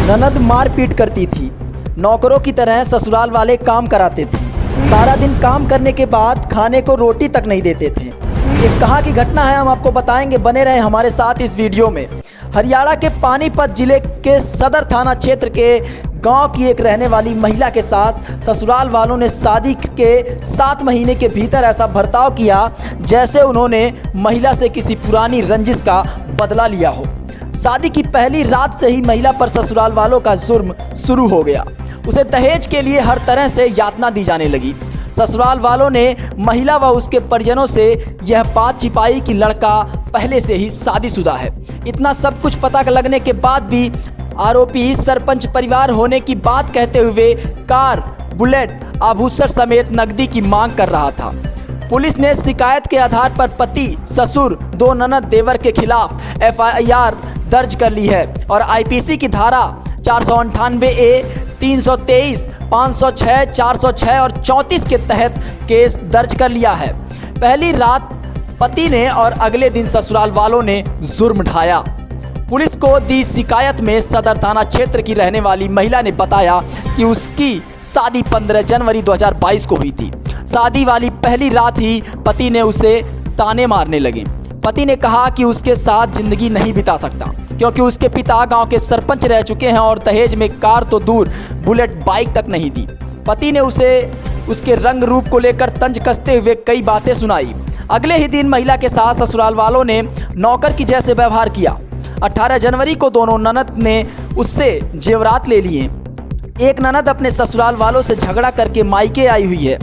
ननद मारपीट करती थी, नौकरों की तरह ससुराल वाले काम कराते थे। सारा दिन काम करने के बाद खाने को रोटी तक नहीं देते थे। ये कहाँ की घटना है, हम आपको बताएंगे, बने रहे हमारे साथ इस वीडियो में। हरियाणा के पानीपत जिले के सदर थाना क्षेत्र के गांव की एक रहने वाली महिला के साथ ससुराल वालों ने शादी के 7 महीने के भीतर ऐसा बर्ताव किया जैसे उन्होंने महिला से किसी पुरानी रंजिश का बदला लिया हो। शादी की पहली रात से ही महिला पर ससुराल वालों का जुर्म शुरू हो गया। उसे दहेज के लिए हर तरह से यातना दी जाने लगी। ससुराल वालों ने महिला व उसके परिजनों से यह बात छिपाई कि लड़का पहले से ही शादीशुदा है। इतना सब कुछ पता लगने के बाद भी आरोपी सरपंच परिवार होने की बात कहते हुए कार, बुलेट, आभूषण समेत नकदी की मांग कर रहा था। पुलिस ने शिकायत के आधार पर पति, ससुर, 2 ननद, देवर के खिलाफ FIR दर्ज कर ली है और IPC की धारा 498A, 323, 506, 406 और 34 के तहत केस दर्ज कर लिया है। पहली रात पति ने और अगले दिन ससुराल वालों ने जुर्म ढाया। पुलिस को दी शिकायत में सदर थाना क्षेत्र की रहने वाली महिला ने बताया कि उसकी शादी 15 जनवरी 2022 को हुई थी। शादी वाली पहली रात ही पति ने उसे ताने मारने लगे। पति ने कहा कि उसके साथ जिंदगी नहीं बिता सकता क्योंकि उसके पिता गांव के सरपंच रह चुके हैं और दहेज में कार तो दूर, बुलेट बाइक तक नहीं दी। पति ने उसे उसके रंग रूप को लेकर तंज कसते हुए कई बातें सुनाई। अगले ही दिन महिला के साथ ससुराल वालों ने नौकर की जैसे व्यवहार किया। 18 जनवरी को दोनों ननद ने उससे जेवरात ले लिए। एक ननद अपने ससुराल वालों से झगड़ा करके मायके आई हुई है,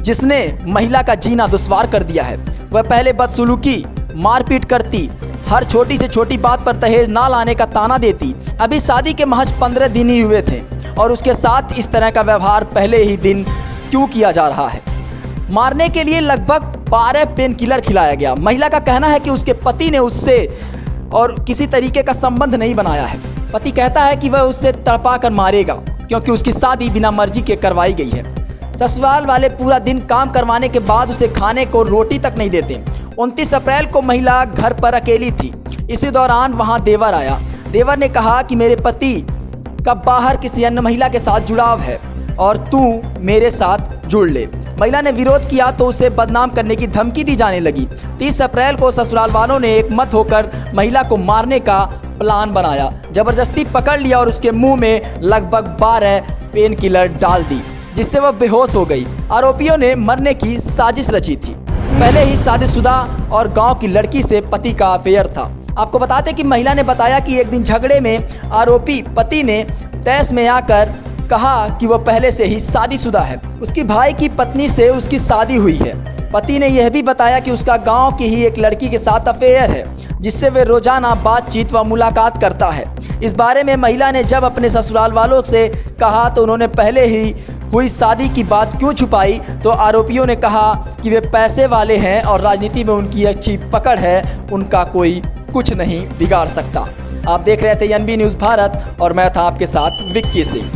जिसने महिला का जीना दुश्वार कर दिया है। वह पहले बदसलूकी, मारपीट करती, हर छोटी से छोटी बात पर दहेज ना लाने का ताना देती। अभी शादी के महज 15 दिन ही हुए थे और उसके साथ इस तरह का व्यवहार पहले ही दिन क्यों किया जा रहा है। मारने के लिए लगभग 12 पेन किलर खिलाया गया। महिला का कहना है कि उसके पति ने उससे और किसी तरीके का संबंध नहीं बनाया है। पति कहता है कि वह उससे तड़पा कर मारेगा क्योंकि उसकी शादी बिना मर्जी के करवाई गई है। ससुराल वाले पूरा दिन काम करवाने के बाद उसे खाने को रोटी तक नहीं देते। 29 अप्रैल को महिला घर पर अकेली थी। इसी दौरान वहां देवर आया। देवर ने कहा कि मेरे पति का बाहर किसी अन्य महिला के साथ जुड़ाव है और तू मेरे साथ जुड़ ले। महिला ने विरोध किया तो उसे बदनाम करने की धमकी दी जाने लगी। 30 अप्रैल को ससुराल वालों ने एकमत होकर महिला को मारने का प्लान बनाया। जबरदस्ती पकड़ लिया और उसके मुंह में लगभग 12 पेन किलर डाल दी, जिससे वह बेहोश हो गई। आरोपियों ने मरने की साजिश रची थी। पहले ही शादीशुदा और गांव की लड़की से पति का अफेयर था। आपको बताते कि महिला ने बताया कि एक दिन झगड़े में आरोपी पति ने तैश में आकर कहा कि वह पहले से ही शादीशुदा है। उसकी भाई की पत्नी से उसकी शादी हुई है। पति ने यह भी बताया कि उसका गांव की ही एक लड़की के साथ अफेयर है, जिससे वे रोजाना बातचीत व मुलाकात करता है। इस बारे में महिला ने जब अपने ससुराल वालों से कहा तो उन्होंने पहले ही हुई शादी की बात क्यों छुपाई, तो आरोपियों ने कहा कि वे पैसे वाले हैं और राजनीति में उनकी अच्छी पकड़ है, उनका कोई कुछ नहीं बिगाड़ सकता। आप देख रहे थे NB न्यूज़ भारत और मैं था आपके साथ विक्की सिंह।